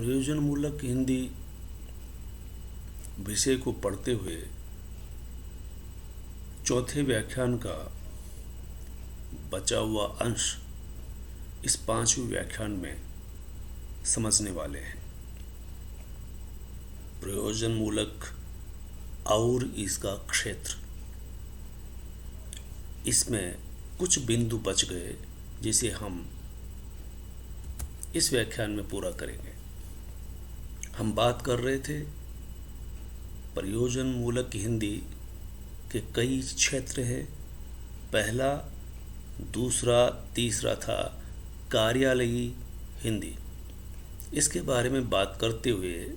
प्रयोजनमूलक हिंदी विषय को पढ़ते हुए चौथे व्याख्यान का बचा हुआ अंश इस पांचवें व्याख्यान में समझने वाले हैं। प्रयोजनमूलक और इसका क्षेत्र, इसमें कुछ बिंदु बच गए जिसे हम इस व्याख्यान में पूरा करेंगे। हम बात कर रहे थे प्रयोजनमूलक हिंदी के कई क्षेत्र हैं। पहला, दूसरा, तीसरा था कार्यालयी हिंदी। इसके बारे में बात करते हुए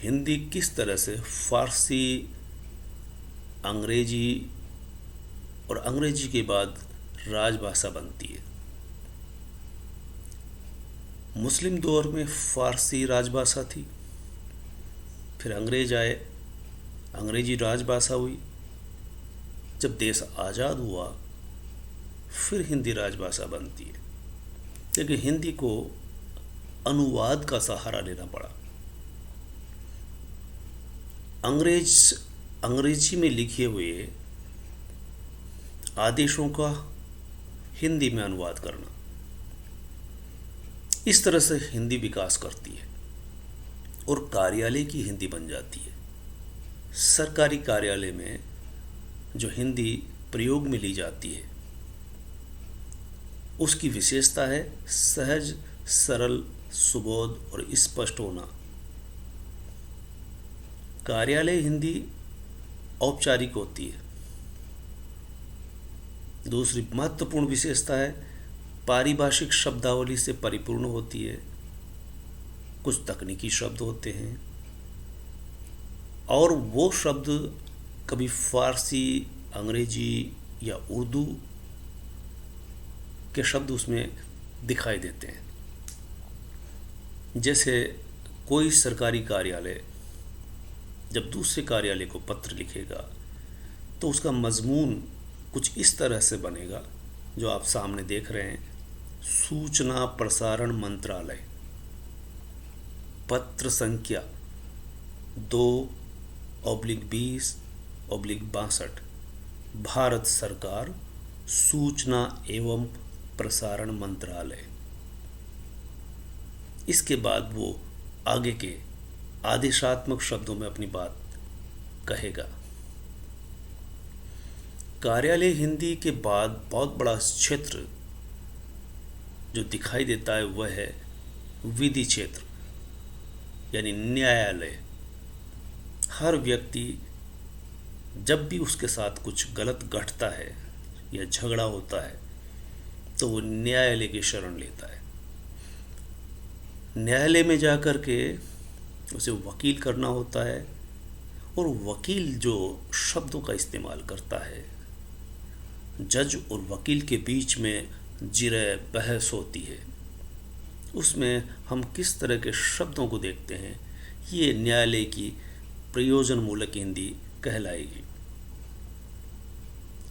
हिंदी किस तरह से फारसी, अंग्रेजी और अंग्रेजी के बाद राजभाषा बनती है। मुस्लिम दौर में फारसी राजभाषा थी, फिर अंग्रेज आए, अंग्रेजी राजभाषा हुई। जब देश आज़ाद हुआ फिर हिंदी राजभाषा बनती है, लेकिन हिंदी को अनुवाद का सहारा लेना पड़ा। अंग्रेजी में लिखे हुए आदेशों का हिंदी में अनुवाद करना, इस तरह से हिंदी विकास करती है और कार्यालय की हिंदी बन जाती है। सरकारी कार्यालय में जो हिंदी प्रयोग में ली जाती है उसकी विशेषता है सहज, सरल, सुबोध और स्पष्ट होना। कार्यालय हिंदी औपचारिक होती है। दूसरी महत्वपूर्ण विशेषता है पारिभाषिक शब्दावली से परिपूर्ण होती है। कुछ तकनीकी शब्द होते हैं और वो शब्द कभी फारसी, अंग्रेजी या उर्दू के शब्द उसमें दिखाई देते हैं। जैसे कोई सरकारी कार्यालय जब दूसरे कार्यालय को पत्र लिखेगा तो उसका मजमून कुछ इस तरह से बनेगा जो आप सामने देख रहे हैं। सूचना प्रसारण मंत्रालय, पत्र संख्या 2/20/62, भारत सरकार, सूचना एवं प्रसारण मंत्रालय। इसके बाद वो आगे के आदेशात्मक शब्दों में अपनी बात कहेगा। कार्यालय हिंदी के बाद बहुत बड़ा क्षेत्र जो दिखाई देता है वह है विधि क्षेत्र, यानी न्यायालय। हर व्यक्ति जब भी उसके साथ कुछ गलत घटता है या झगड़ा होता है तो वो न्यायालय की शरण लेता है। न्यायालय में जाकर के उसे वकील करना होता है और वकील जो शब्दों का इस्तेमाल करता है, जज और वकील के बीच में जिरह बहस होती है। उसमें हम किस तरह के शब्दों को देखते हैं, ये न्यायालय की प्रयोजनमूलक हिंदी कहलाएगी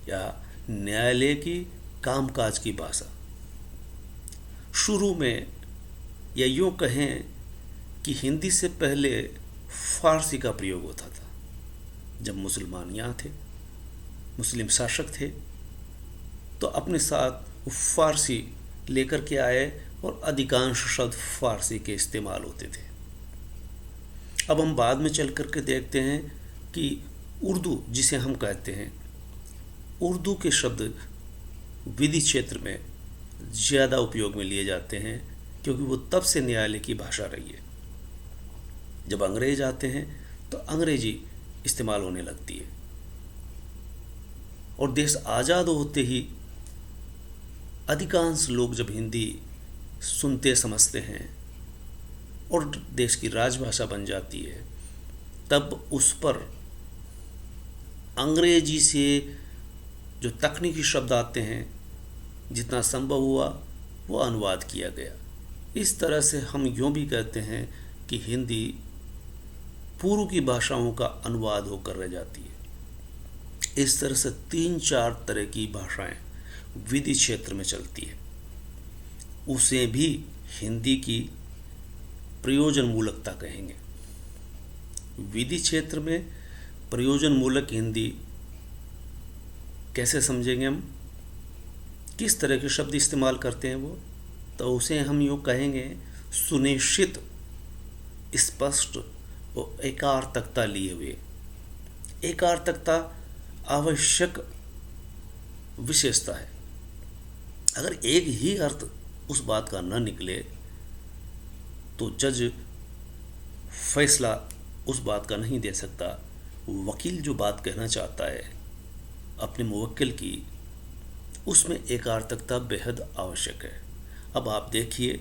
या न्यायालय की कामकाज की भाषा। शुरू में या यूँ कहें कि हिंदी से पहले फारसी का प्रयोग होता था। जब मुसलमान यहाँ थे, मुस्लिम शासक थे, तो अपने साथ फारसी लेकर के आए और अधिकांश शब्द फारसी के इस्तेमाल होते थे। अब हम बाद में चल करके देखते हैं कि उर्दू जिसे हम कहते हैं, उर्दू के शब्द विधि क्षेत्र में ज़्यादा उपयोग में लिए जाते हैं क्योंकि वो तब से न्यायालय की भाषा रही है। जब अंग्रेज आते हैं तो अंग्रेजी इस्तेमाल होने लगती है और देश आज़ाद होते ही अधिकांश लोग जब हिंदी सुनते समझते हैं और देश की राजभाषा बन जाती है, तब उस पर अंग्रेजी से जो तकनीकी शब्द आते हैं, जितना संभव हुआ वो अनुवाद किया गया। इस तरह से हम यूँ भी कहते हैं कि हिंदी पूर्व की भाषाओं का अनुवाद होकर रह जाती है। इस तरह से 3-4 तरह की भाषाएं विधि क्षेत्र में चलती है। उसे भी हिंदी की प्रयोजन मूलकता कहेंगे। विधि क्षेत्र में प्रयोजन मूलक हिंदी कैसे समझेंगे हम, किस तरह के शब्द इस्तेमाल करते हैं वो, तो उसे हम यूँ कहेंगे सुनिश्चित, स्पष्ट और एकार्थकता लिए हुए। एकार्थकता आवश्यक विशेषता है। अगर एक ही अर्थ उस बात का न निकले तो जज फैसला उस बात का नहीं दे सकता। वकील जो बात कहना चाहता है अपने मुवक्किल की, उसमें एकार्थकता बेहद आवश्यक है। अब आप देखिए,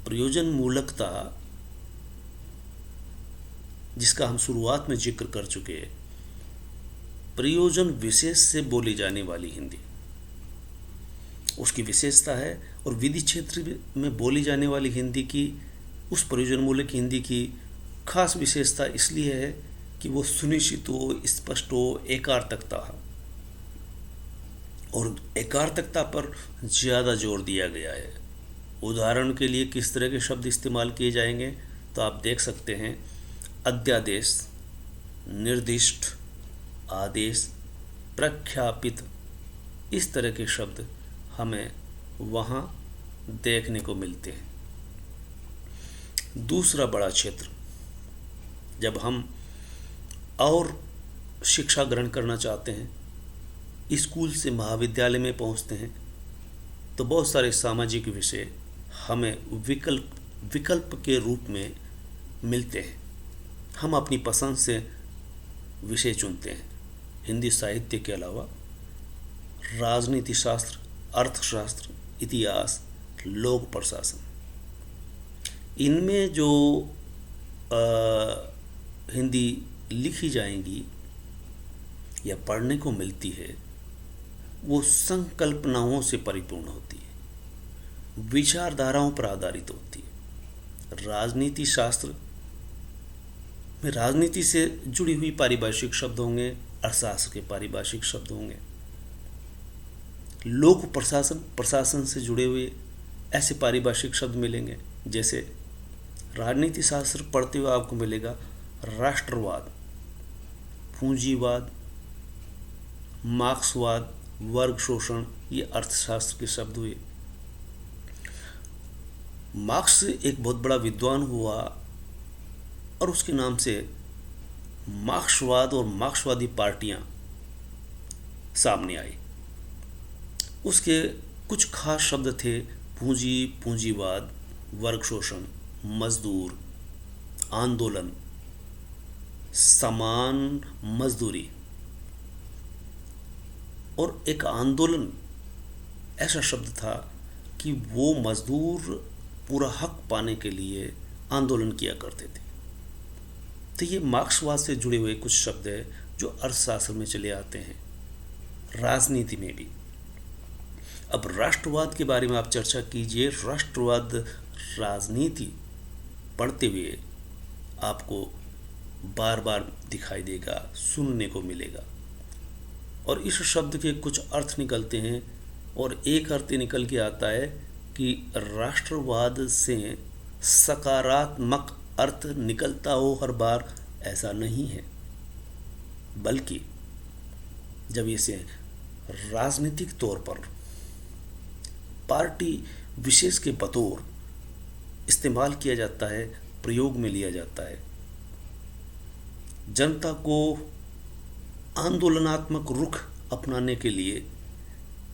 प्रयोजन मूलकता जिसका हम शुरुआत में जिक्र कर चुके, प्रयोजन विशेष से बोली जाने वाली हिंदी उसकी विशेषता है, और विधि क्षेत्र में बोली जाने वाली हिंदी की, उस प्रयोजन मूलक हिंदी की खास विशेषता इसलिए है कि वो सुनिश्चित हो, स्पष्ट हो, एकार्थकता हो, और एकार्थकता पर ज़्यादा जोर दिया गया है। उदाहरण के लिए किस तरह के शब्द इस्तेमाल किए जाएंगे तो आप देख सकते हैं, अध्यादेश, निर्दिष्ट, आदेश, प्रख्यापित, इस तरह के शब्द हमें वहाँ देखने को मिलते हैं। दूसरा बड़ा क्षेत्र, जब हम और शिक्षा ग्रहण करना चाहते हैं, स्कूल से महाविद्यालय में पहुँचते हैं, तो बहुत सारे सामाजिक विषय हमें विकल्प के रूप में मिलते हैं। हम अपनी पसंद से विषय चुनते हैं। हिंदी साहित्य के अलावा राजनीति शास्त्र, अर्थशास्त्र, इतिहास, लोक प्रशासन, इनमें जो हिंदी लिखी जाएंगी या पढ़ने को मिलती है वो संकल्पनाओं से परिपूर्ण होती है, विचारधाराओं पर आधारित होती है। राजनीति शास्त्र में राजनीति से जुड़ी हुई पारिभाषिक शब्द होंगे, अर्थशास्त्र के पारिभाषिक शब्द होंगे। लोक प्रशासन से जुड़े हुए ऐसे पारिभाषिक शब्द मिलेंगे, जैसे राजनीति शास्त्र पढ़ते हुए आपको मिलेगा राष्ट्रवाद, पूंजीवाद, मार्क्सवाद, वर्ग शोषण, ये अर्थशास्त्र के शब्द हुए। मार्क्स एक बहुत बड़ा विद्वान हुआ और उसके नाम से मार्क्सवाद और मार्क्सवादी पार्टियां सामने आई। उसके कुछ खास शब्द थे, पूंजी, पूंजीवाद, वर्ग शोषण, मजदूर, आंदोलन, समान मजदूरी। और एक आंदोलन ऐसा शब्द था कि वो मजदूर पूरा हक पाने के लिए आंदोलन किया करते थे। तो ये मार्क्सवाद से जुड़े हुए कुछ शब्द हैं जो अर्थशास्त्र में चले आते हैं, राजनीति में भी। अब राष्ट्रवाद के बारे में आप चर्चा कीजिए। राष्ट्रवाद राजनीति पढ़ते हुए आपको बार बार दिखाई देगा, सुनने को मिलेगा। और इस शब्द के कुछ अर्थ निकलते हैं, और एक अर्थ निकल के आता है कि राष्ट्रवाद से सकारात्मक अर्थ निकलता हो हर बार, ऐसा नहीं है, बल्कि जब इसे राजनीतिक तौर पर पार्टी विशेष के बतौर इस्तेमाल किया जाता है, प्रयोग में लिया जाता है, जनता को आंदोलनात्मक रुख अपनाने के लिए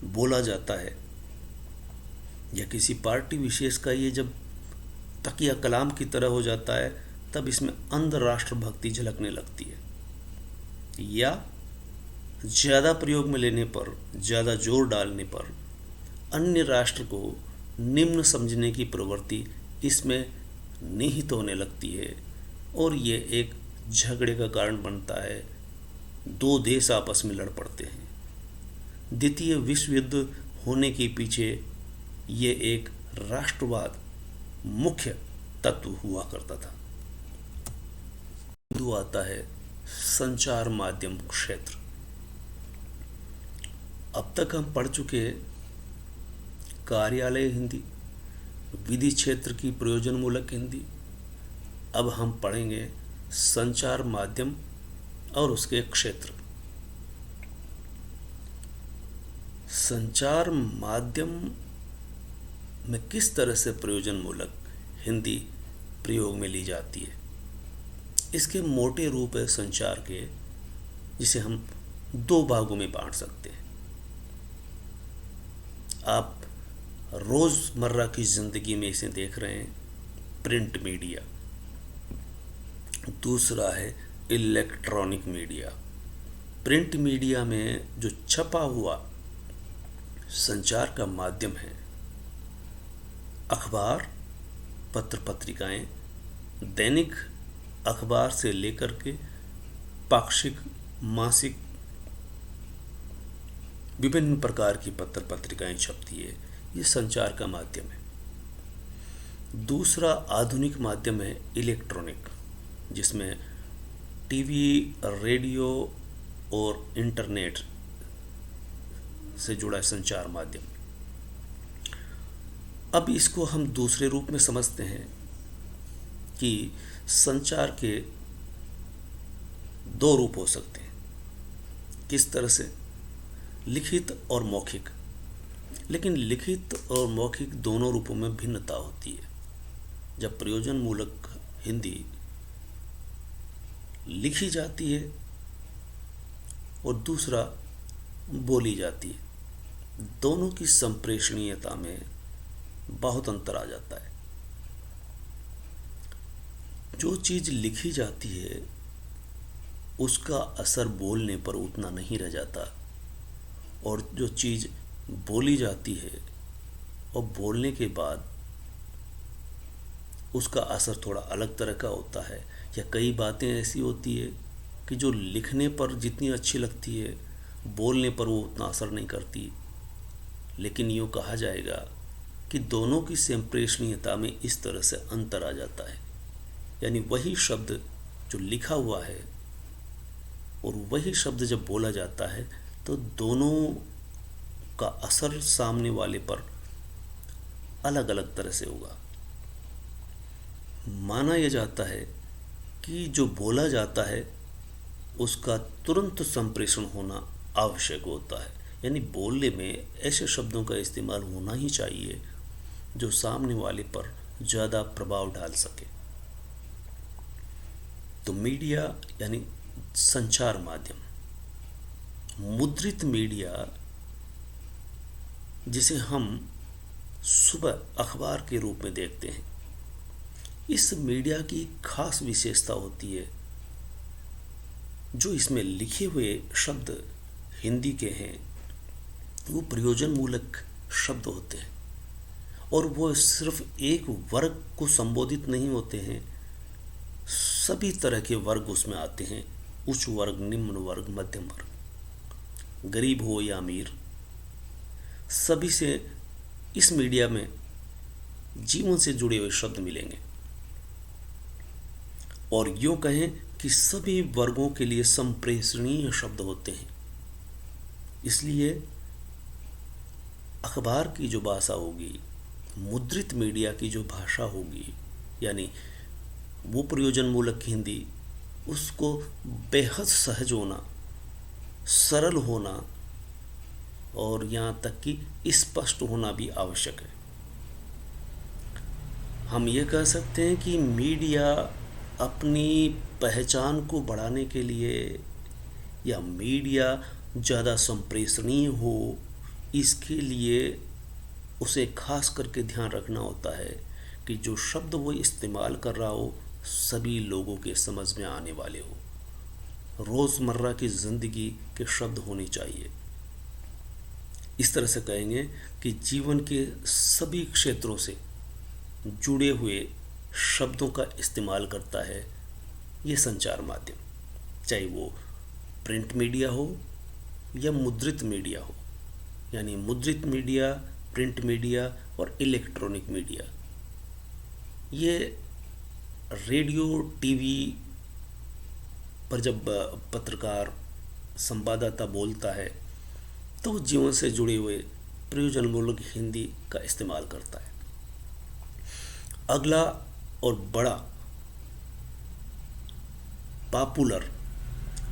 बोला जाता है, या किसी पार्टी विशेष का ये जब तकिया कलाम की तरह हो जाता है, तब इसमें अंध राष्ट्रभक्ति झलकने लगती है, या ज़्यादा प्रयोग में लेने पर, ज़्यादा जोर डालने पर अन्य राष्ट्र को निम्न समझने की प्रवृत्ति इसमें निहित होने लगती है, और ये एक झगड़े का कारण बनता है। दो देश आपस में लड़ पड़ते हैं। द्वितीय विश्व युद्ध होने के पीछे ये एक राष्ट्रवाद मुख्य तत्व हुआ करता था। बिंदु आता है संचार माध्यम क्षेत्र। अब तक हम पढ़ चुके कार्यालय हिंदी, विधि क्षेत्र की प्रयोजन मूलक हिंदी, अब हम पढ़ेंगे संचार माध्यम और उसके क्षेत्र। संचार माध्यम में किस तरह से प्रयोजनमूलक हिंदी प्रयोग में ली जाती है, इसके मोटे रूप है संचार के, जिसे हम दो भागों में बांट सकते हैं। आप रोजमर्रा की जिंदगी में इसे देख रहे हैं, प्रिंट मीडिया। दूसरा है इलेक्ट्रॉनिक मीडिया। प्रिंट मीडिया में जो छपा हुआ संचार का माध्यम है, अखबार, पत्र पत्रिकाएं, दैनिक अखबार से लेकर के पाक्षिक, मासिक, विभिन्न प्रकार की पत्र पत्रिकाएं छपती है, ये संचार का माध्यम है। दूसरा आधुनिक माध्यम है इलेक्ट्रॉनिक, जिसमें टीवी, रेडियो और इंटरनेट से जुड़ा संचार माध्यम। अब इसको हम दूसरे रूप में समझते हैं कि संचार के दो रूप हो सकते हैं। किस तरह से? लिखित और मौखिक। लेकिन लिखित और मौखिक दोनों रूपों में भिन्नता होती है। जब प्रयोजनमूलक हिंदी लिखी जाती है और दूसरा बोली जाती है, दोनों की संप्रेषणीयता में बहुत अंतर आ जाता है। जो चीज लिखी जाती है उसका असर बोलने पर उतना नहीं रह जाता, और जो चीज बोली जाती है और बोलने के बाद उसका असर थोड़ा अलग तरह का होता है। या कई बातें ऐसी होती है कि जो लिखने पर जितनी अच्छी लगती है, बोलने पर वो उतना असर नहीं करती। लेकिन यूँ कहा जाएगा कि दोनों की संप्रेषणीयता में इस तरह से अंतर आ जाता है। यानी वही शब्द जो लिखा हुआ है और वही शब्द जब बोला जाता है तो दोनों का असर सामने वाले पर अलग अलग तरह से होगा। माना यह जाता है कि जो बोला जाता है उसका तुरंत संप्रेषण होना आवश्यक होता है। यानी बोलने में ऐसे शब्दों का इस्तेमाल होना ही चाहिए जो सामने वाले पर ज़्यादा प्रभाव डाल सके। तो मीडिया यानी संचार माध्यम। मुद्रित मीडिया, जिसे हम सुबह अखबार के रूप में देखते हैं, इस मीडिया की खास विशेषता होती है, जो इसमें लिखे हुए शब्द हिंदी के हैं वो प्रयोजनमूलक शब्द होते हैं, और वो सिर्फ एक वर्ग को संबोधित नहीं होते हैं, सभी तरह के वर्ग उसमें आते हैं। उच्च वर्ग, निम्न वर्ग, मध्यम वर्ग, गरीब हो या अमीर, सभी से इस मीडिया में जीवन से जुड़े हुए शब्द मिलेंगे। और यूँ कहें कि सभी वर्गों के लिए संप्रेषणीय शब्द होते हैं। इसलिए अखबार की जो भाषा होगी, मुद्रित मीडिया की जो भाषा होगी, यानी वो प्रयोजनमूलक हिंदी, उसको बेहद सहज होना, सरल होना और यहाँ तक कि स्पष्ट होना भी आवश्यक है। हम ये कह सकते हैं कि मीडिया अपनी पहचान को बढ़ाने के लिए या मीडिया ज़्यादा संप्रेषणीय हो, इसके लिए उसे खास करके ध्यान रखना होता है कि जो शब्द वो इस्तेमाल कर रहा हो सभी लोगों के समझ में आने वाले हो, रोज़मर्रा की ज़िंदगी के शब्द होने चाहिए। इस तरह से कहेंगे कि जीवन के सभी क्षेत्रों से जुड़े हुए शब्दों का इस्तेमाल करता है ये संचार माध्यम, चाहे वो प्रिंट मीडिया हो या मुद्रित मीडिया हो। यानी मुद्रित मीडिया, प्रिंट मीडिया और इलेक्ट्रॉनिक मीडिया, ये रेडियो, टीवी पर जब पत्रकार, संवाददाता बोलता है तो जीवन से जुड़े हुए प्रयोजनमूलक हिंदी का इस्तेमाल करता है। अगला और बड़ा पॉपुलर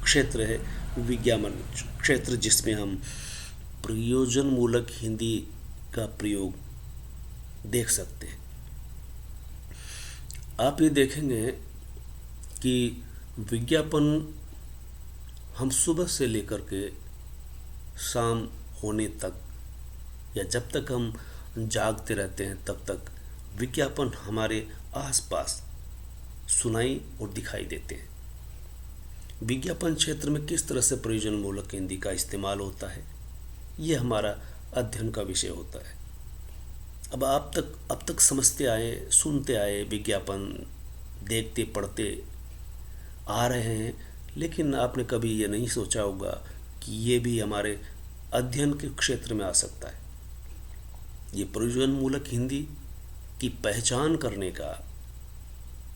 क्षेत्र है विज्ञापन क्षेत्र, जिसमें हम प्रयोजन मूलक हिंदी का प्रयोग देख सकते हैं। आप ये देखेंगे कि विज्ञापन हम सुबह से लेकर के शाम होने तक, या जब तक हम जागते रहते हैं तब तक विज्ञापन हमारे आसपास सुनाई और दिखाई देते हैं। विज्ञापन क्षेत्र में किस तरह से प्रयोजन मूलक हिंदी का इस्तेमाल होता है, ये हमारा अध्ययन का विषय होता है। अब तक समझते आए, सुनते आए, विज्ञापन देखते पढ़ते आ रहे हैं, लेकिन आपने कभी ये नहीं सोचा होगा कि ये भी हमारे अध्ययन के क्षेत्र में आ सकता है। ये प्रयोजन मूलक हिंदी की पहचान करने का,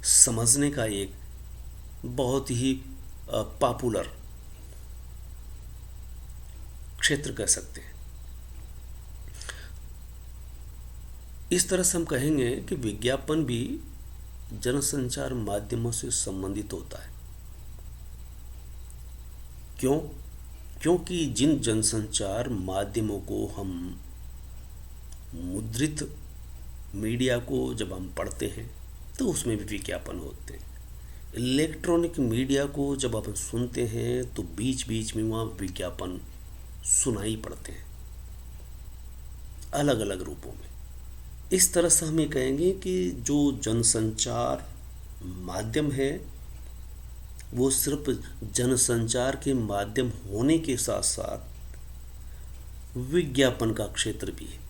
समझने का एक बहुत ही पॉपुलर क्षेत्र कह सकते हैं। इस तरह से हम कहेंगे कि विज्ञापन भी जनसंचार माध्यमों से संबंधित होता है। क्यों? क्योंकि जिन जनसंचार माध्यमों को हम मुद्रित मीडिया को जब हम पढ़ते हैं तो उसमें भी विज्ञापन होते हैं। इलेक्ट्रॉनिक मीडिया को जब आप सुनते हैं तो बीच बीच में वहाँ विज्ञापन सुनाई पड़ते हैं अलग अलग रूपों में। इस तरह से हम ये कहेंगे कि जो जनसंचार माध्यम है वो सिर्फ जनसंचार के माध्यम होने के साथ साथ विज्ञापन का क्षेत्र भी है।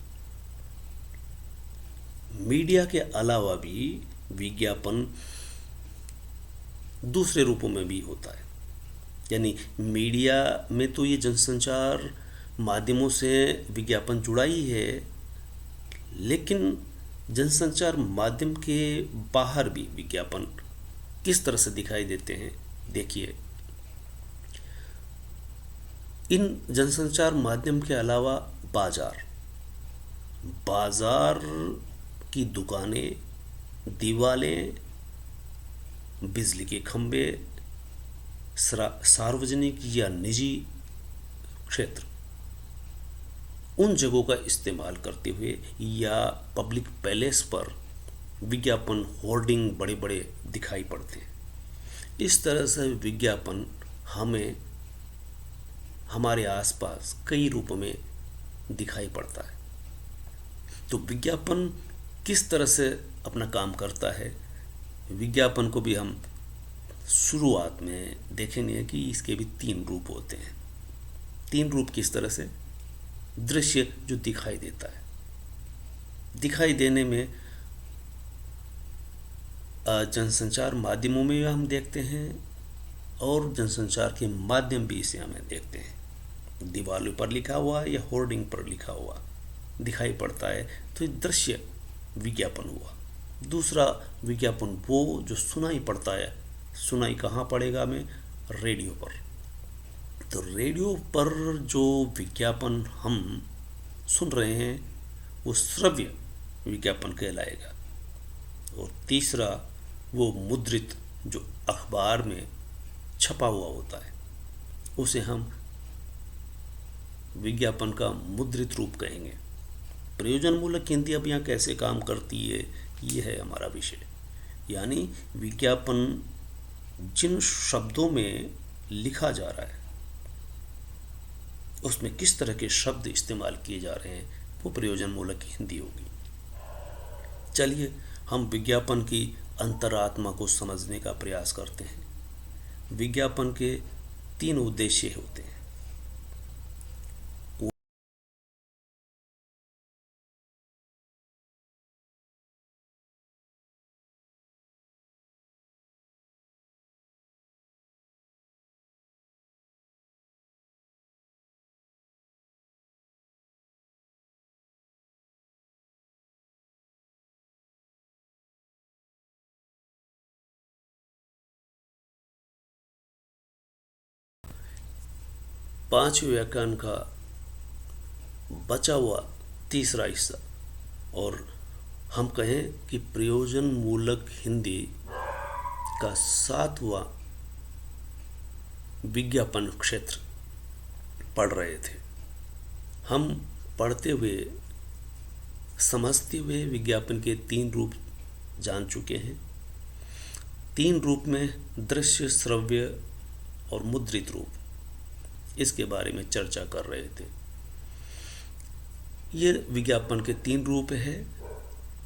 मीडिया के अलावा भी विज्ञापन दूसरे रूपों में भी होता है। यानी मीडिया में तो ये जनसंचार माध्यमों से विज्ञापन जुड़ा ही है, लेकिन जनसंचार माध्यम के बाहर भी विज्ञापन किस तरह से दिखाई देते हैं। देखिए, इन जनसंचार माध्यम के अलावा बाजार की दुकानें, दीवारें, बिजली के खंभे, सार्वजनिक या निजी क्षेत्र, उन जगहों का इस्तेमाल करते हुए या पब्लिक पैलेस पर विज्ञापन होर्डिंग बड़े बड़े दिखाई पड़ते हैं। इस तरह से विज्ञापन हमें हमारे आसपास कई रूपों में दिखाई पड़ता है। तो विज्ञापन किस तरह से अपना काम करता है, विज्ञापन को भी हम शुरुआत में देखेंगे कि इसके भी 3 रूप होते हैं। 3 रूप किस तरह से? दृश्य जो दिखाई देता है, दिखाई देने में जनसंचार माध्यमों में हम देखते हैं और जनसंचार के माध्यम भी इसे हमें देखते हैं। दीवारों पर लिखा हुआ या होर्डिंग पर लिखा हुआ दिखाई पड़ता है तो ये दृश्य विज्ञापन हुआ। दूसरा विज्ञापन वो जो सुनाई पड़ता है। सुनाई कहाँ पड़ेगा हमें? रेडियो पर। तो रेडियो पर जो विज्ञापन हम सुन रहे हैं वो श्रव्य विज्ञापन कहलाएगा। और तीसरा वो मुद्रित जो अखबार में छपा हुआ होता है उसे हम विज्ञापन का मुद्रित रूप कहेंगे। प्रयोजन मूलक हिंदी अब यहाँ कैसे काम करती है, ये है हमारा विषय। यानी विज्ञापन जिन शब्दों में लिखा जा रहा है उसमें किस तरह के शब्द इस्तेमाल किए जा रहे हैं, वो प्रयोजन मूलक हिंदी होगी। चलिए हम विज्ञापन की अंतरात्मा को समझने का प्रयास करते हैं। विज्ञापन के 3 उद्देश्य होते हैं। पांचवें व्याख्यान का बचा हुआ तीसरा हिस्सा, और हम कहें कि प्रयोजन मूलक हिंदी का 7वां विज्ञापन क्षेत्र पढ़ रहे थे। हम पढ़ते हुए, समझते हुए विज्ञापन के 3 रूप जान चुके हैं। 3 रूप में दृश्य, श्रव्य और मुद्रित रूप, इसके बारे में चर्चा कर रहे थे। ये विज्ञापन के 3 रूप है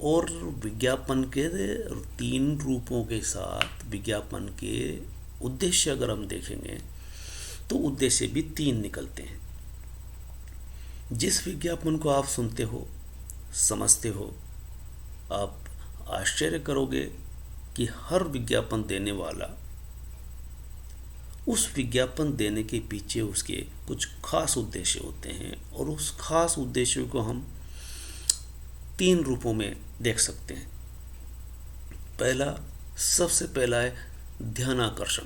और विज्ञापन के 3 रूपों के साथ विज्ञापन के उद्देश्य अगर हम देखेंगे तो उद्देश्य भी 3 निकलते हैं। जिस विज्ञापन को आप सुनते हो, समझते हो, आप आश्चर्य करोगे कि हर विज्ञापन देने वाला उस विज्ञापन देने के पीछे उसके कुछ खास उद्देश्य होते हैं और उस खास उद्देश्यों को हम 3 रूपों में देख सकते हैं। सबसे पहला है ध्यानाकर्षण।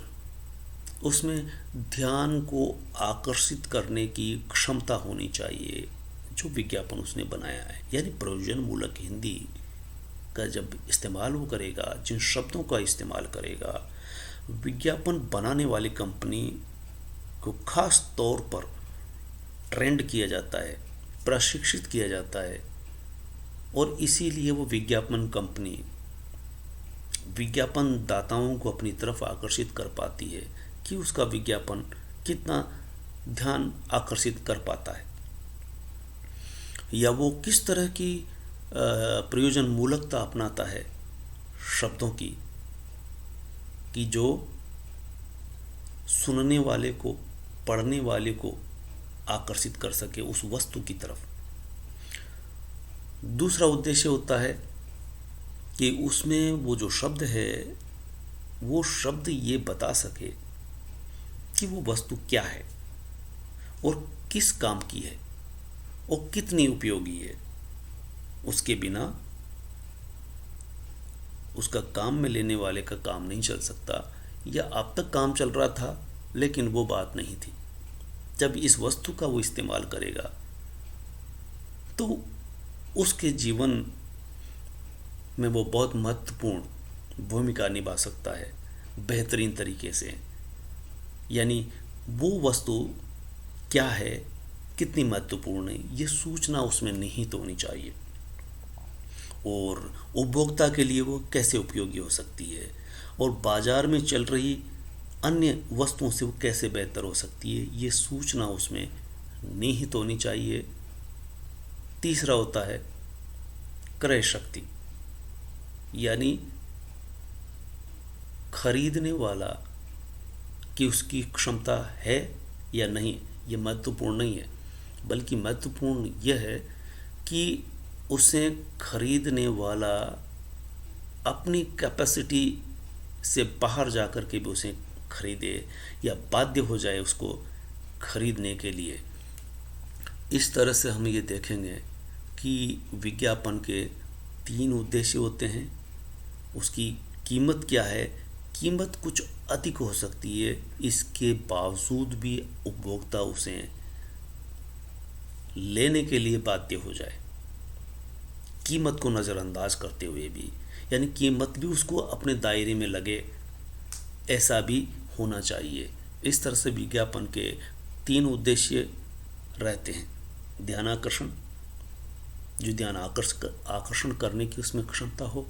उसमें ध्यान को आकर्षित करने की क्षमता होनी चाहिए जो विज्ञापन उसने बनाया है। यानी प्रयोजन मूलक हिंदी का जब इस्तेमाल वो करेगा, जिन शब्दों का इस्तेमाल करेगा, विज्ञापन बनाने वाली कंपनी को खास तौर पर ट्रेंड किया जाता है, प्रशिक्षित किया जाता है और इसीलिए वो विज्ञापन कंपनी विज्ञापन दाताओं को अपनी तरफ आकर्षित कर पाती है कि उसका विज्ञापन कितना ध्यान आकर्षित कर पाता है या वो किस तरह की प्रयोजन मूलकता अपनाता है शब्दों की कि जो सुनने वाले को, पढ़ने वाले को आकर्षित कर सके उस वस्तु की तरफ। दूसरा उद्देश्य होता है कि उसमें वो जो शब्द है वो शब्द ये बता सके कि वो वस्तु क्या है और किस काम की है और कितनी उपयोगी है। उसके बिना उसका काम में लेने वाले का काम नहीं चल सकता, या अब तक काम चल रहा था लेकिन वो बात नहीं थी। जब इस वस्तु का वो इस्तेमाल करेगा तो उसके जीवन में वो बहुत महत्वपूर्ण भूमिका निभा सकता है बेहतरीन तरीके से। यानी वो वस्तु क्या है, कितनी महत्वपूर्ण है, ये सूचना उसमें निहित होनी चाहिए और उपभोक्ता के लिए वो कैसे उपयोगी हो सकती है और बाजार में चल रही अन्य वस्तुओं से वो कैसे बेहतर हो सकती है, ये सूचना उसमें निहित होनी चाहिए। तीसरा होता है क्रय शक्ति, यानी खरीदने वाला कि उसकी क्षमता है या नहीं, ये महत्वपूर्ण नहीं है, बल्कि महत्वपूर्ण यह है कि उसे खरीदने वाला अपनी कैपेसिटी से बाहर जाकर के भी उसे खरीदे या बाध्य हो जाए उसको खरीदने के लिए। इस तरह से हम ये देखेंगे कि विज्ञापन के 3 उद्देश्य होते हैं। उसकी कीमत क्या है, कीमत कुछ अधिक हो सकती है, इसके बावजूद भी उपभोक्ता उसे लेने के लिए बाध्य हो जाए, कीमत को नज़रअंदाज करते हुए भी, यानी कीमत भी उसको अपने दायरे में लगे, ऐसा भी होना चाहिए। इस तरह से विज्ञापन के 3 उद्देश्य रहते हैं। ध्यानाकर्षण, जो ध्यान आकर्षण करने की उसमें क्षमता हो,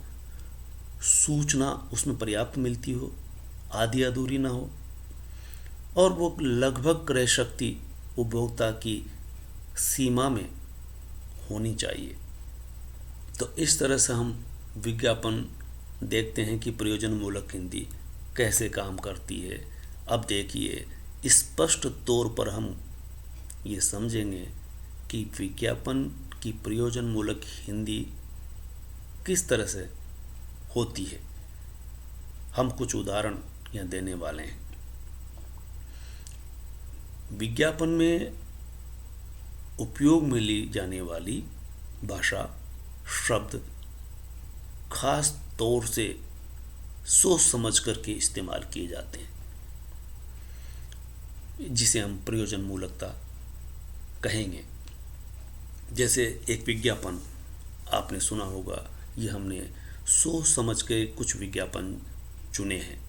सूचना उसमें पर्याप्त मिलती हो, आधी अधूरी ना हो, और वो लगभग क्रय शक्ति उपभोक्ता की सीमा में होनी चाहिए। तो इस तरह से हम विज्ञापन देखते हैं कि प्रयोजन मूलक हिंदी कैसे काम करती है। अब देखिए, स्पष्ट तौर पर हम ये समझेंगे कि विज्ञापन की प्रयोजन मूलक हिंदी किस तरह से होती है। हम कुछ उदाहरण यहाँ देने वाले हैं। विज्ञापन में उपयोग में ली जाने वाली भाषा, शब्द खास तौर से सोच समझ करके इस्तेमाल किए जाते हैं, जिसे हम प्रयोजन मूलकता कहेंगे। जैसे एक विज्ञापन आपने सुना होगा, ये हमने सोच समझ के कुछ विज्ञापन चुने हैं।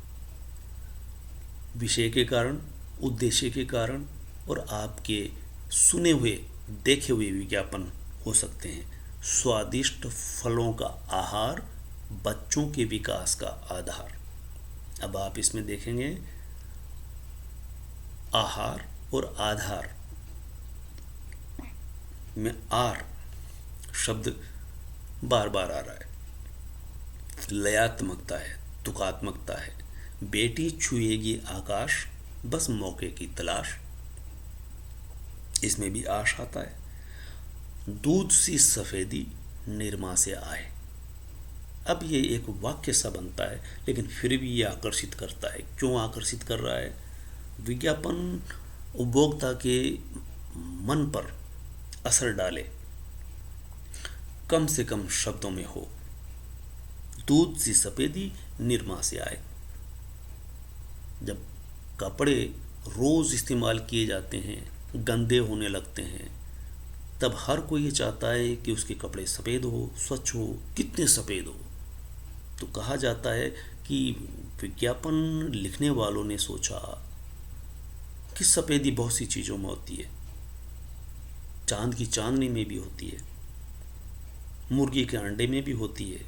विषय के कारण उद्देश्य के कारण और आपके सुने हुए देखे हुए विज्ञापन हो सकते हैं। स्वादिष्ट फलों का आहार, बच्चों के विकास का आधार। अब आप इसमें देखेंगे आहार और आधार में आर शब्द बार बार आ रहा है। लयात्मकता है, तुकात्मकता है। बेटी छुएगी आकाश, बस मौके की तलाश, इसमें भी आश आता है। दूध सी सफेदी निरमा से आए। अब ये एक वाक्य सा बनता है, लेकिन फिर भी ये आकर्षित करता है। क्यों आकर्षित कर रहा है? विज्ञापन उपभोक्ता के मन पर असर डाले, कम से कम शब्दों में हो। दूध सी सफेदी निरमा से आए। जब कपड़े रोज इस्तेमाल किए जाते हैं, गंदे होने लगते हैं, तब हर कोई ये चाहता है कि उसके कपड़े सफ़ेद हो, स्वच्छ हो, कितने सफ़ेद हो। तो कहा जाता है कि विज्ञापन लिखने वालों ने सोचा कि सफ़ेदी बहुत सी चीज़ों में होती है। चांद की चांदनी में भी होती है, मुर्गी के अंडे में भी होती है,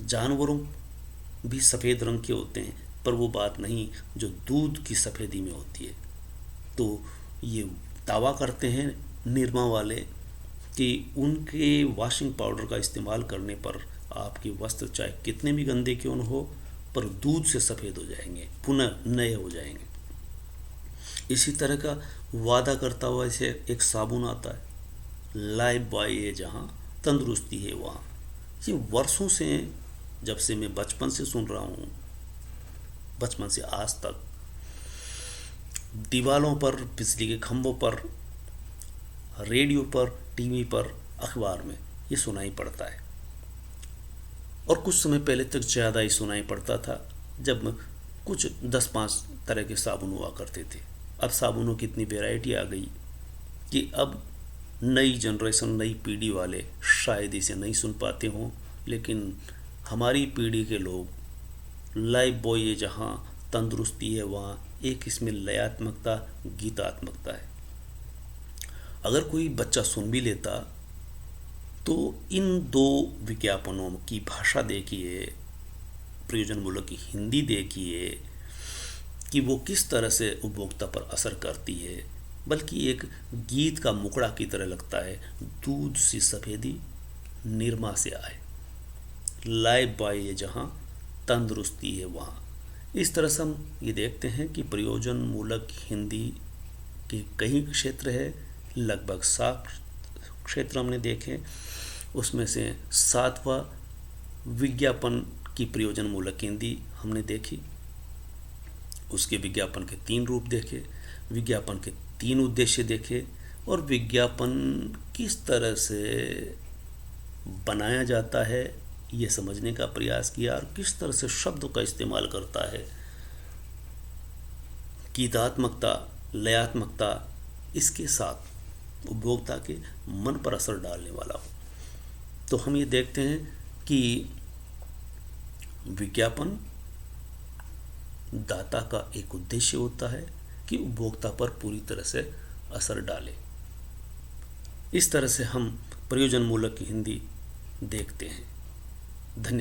जानवरों भी सफ़ेद रंग के होते हैं, पर वो बात नहीं जो दूध की सफ़ेदी में होती है। तो ये दावा करते हैं निरमा वाले कि उनके वॉशिंग पाउडर का इस्तेमाल करने पर आपके वस्त्र चाहे कितने भी गंदे क्यों न हो, पर दूध से सफ़ेद हो जाएंगे, पुनः नए हो जाएंगे। इसी तरह का वादा करता हुआ इसे एक साबुन आता है, लाइफ बॉय है जहाँ, तंदुरुस्ती है वहाँ। ये वर्षों से, जब से मैं बचपन से सुन रहा हूँ, बचपन से आज तक दीवारों पर, बिजली के खंभों पर, रेडियो पर, टीवी पर, अखबार में ये सुनाई पड़ता है। और कुछ समय पहले तक ज़्यादा ही सुनाई पड़ता था, जब कुछ 10-5 तरह के साबुन हुआ करते थे। अब साबुनों की इतनी वैरायटी आ गई कि अब नई जनरेशन, नई पीढ़ी वाले शायद इसे नहीं सुन पाते हों, लेकिन हमारी पीढ़ी के लोग लाइफ बॉय ये जहाँ, तंदुरुस्ती है वहाँ, एक इसमें लयात्मकता, गीतात्मकता है। अगर कोई बच्चा सुन भी लेता तो इन दो विज्ञापनों की भाषा देखिए, प्रयोजनमूलक की हिंदी देखिए कि वो किस तरह से उपभोक्ता पर असर करती है, बल्कि एक गीत का मुकड़ा की तरह लगता है। दूध सी सफ़ेदी निरमा से आए, लाइफ बॉय ये जहाँ, तंदुरुस्ती है वहाँ। इस तरह से हम ये देखते हैं कि प्रयोजनमूलक हिंदी के कई क्षेत्र है, लगभग 7 क्षेत्र हमने देखे। उसमें से 7वां विज्ञापन की प्रयोजनमूलक हिंदी हमने देखी। उसके विज्ञापन के 3 रूप देखे, विज्ञापन के 3 उद्देश्य देखे, और विज्ञापन किस तरह से बनाया जाता है ये समझने का प्रयास किया, और किस तरह से शब्दों का इस्तेमाल करता है। गीतात्मकता, लयात्मकता, इसके साथ उपभोक्ता के मन पर असर डालने वाला हो। तो हम ये देखते हैं कि विज्ञापन दाता का एक उद्देश्य होता है कि उपभोक्ता पर पूरी तरह से असर डाले। इस तरह से हम प्रयोजनमूलक हिंदी देखते हैं। धन्यवाद।